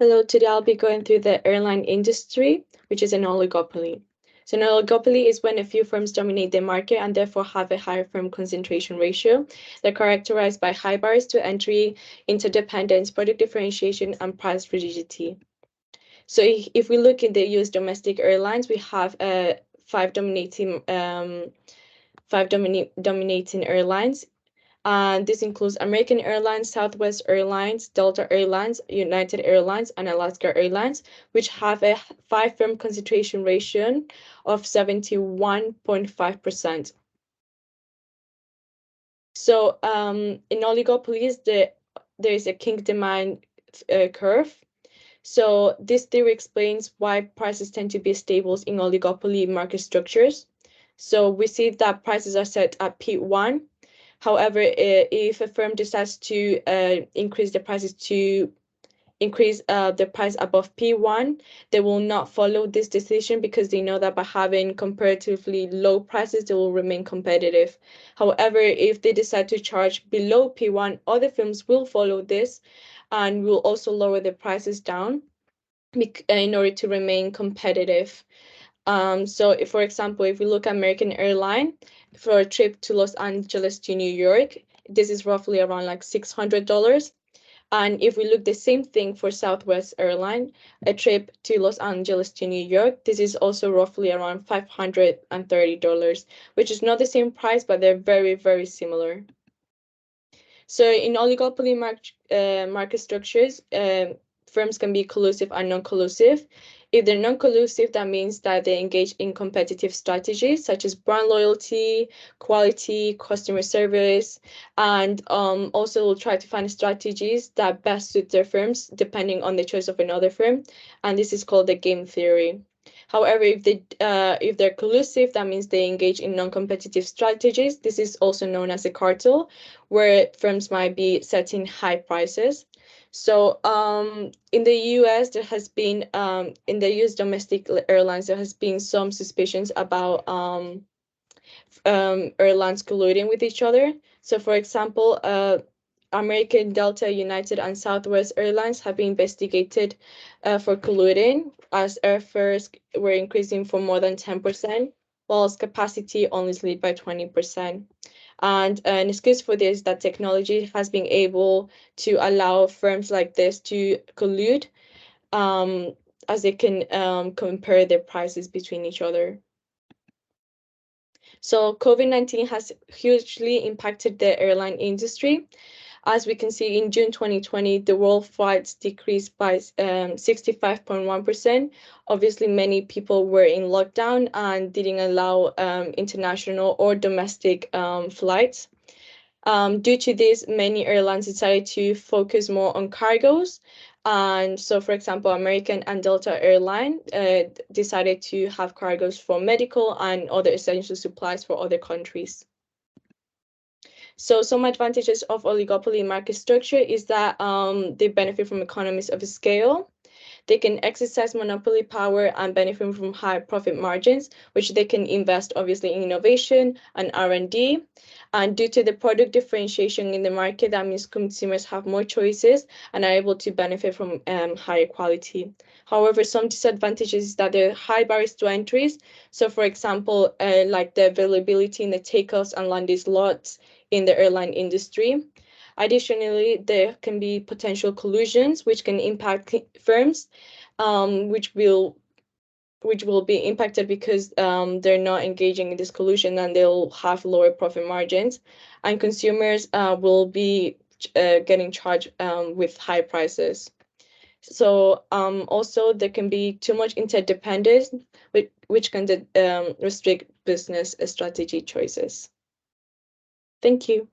Hello, today I'll be going through the airline industry, which is an oligopoly. So an oligopoly is when a few firms dominate the market and therefore have a higher firm concentration ratio. They're characterized by high barriers to entry, interdependence, product differentiation, and price rigidity. So if we look in the US domestic airlines, we have five dominating airlines. And this includes American Airlines, Southwest Airlines, Delta Airlines, United Airlines, and Alaska Airlines, which have a five firm concentration ratio of 71.5%. So in oligopolies, there is a king demand curve. So this theory explains why prices tend to be stable in oligopoly market structures. So we see that prices are set at P1. However, if a firm decides to increase the prices to increase the price above P1, they will not follow this decision because they know that by having comparatively low prices, they will remain competitive. However, if they decide to charge below P1, other firms will follow this and will also lower the prices down in order to remain competitive. So if, for example, if we look at American Airline for a trip to Los Angeles to New York, this is roughly around like $600. And if we look the same thing for Southwest Airline, a trip to Los Angeles to New York, this is also roughly around $530, which is not the same price, but they're very, very similar. So in oligopoly market structures, firms can be collusive and non-collusive. If they're non-collusive, that means that they engage in competitive strategies such as brand loyalty, quality, customer service, and also will try to find strategies that best suit their firms depending on the choice of another firm. And this is called the game theory. However, if they're collusive, that means they engage in non-competitive strategies. This is also known as a cartel, where firms might be setting high prices. So in the US, there has been in the US domestic airlines, there has been some suspicions about airlines colluding with each other. So, for example, American, Delta, United, and Southwest Airlines have been investigated for colluding as airfares were increasing for more than 10%, whilst capacity only slid by 20%. And an excuse for this is that technology has been able to allow firms like this to collude as they can compare their prices between each other. So COVID-19 has hugely impacted the airline industry. As we can see, in June 2020, the world flights decreased by 65.1%. Obviously, many people were in lockdown and didn't allow international or domestic flights. Due to this, many airlines decided to focus more on cargos. And so, for example, American and Delta Airline decided to have cargos for medical and other essential supplies for other countries. So some advantages of oligopoly market structure is that they benefit from economies of scale. They can exercise monopoly power and benefit from high profit margins, which they can invest obviously in innovation and R&D. And due to the product differentiation in the market, that means consumers have more choices and are able to benefit from higher quality. However, some disadvantages is that there are high barriers to entries. So for example, like the availability in the takeoffs and landing slots in the airline industry. Additionally, there can be potential collusions which can impact firms, which will be impacted because they're not engaging in this collusion and they'll have lower profit margins, and consumers will be getting charged with high prices. So also there can be too much interdependence, which can restrict business strategy choices. Thank you.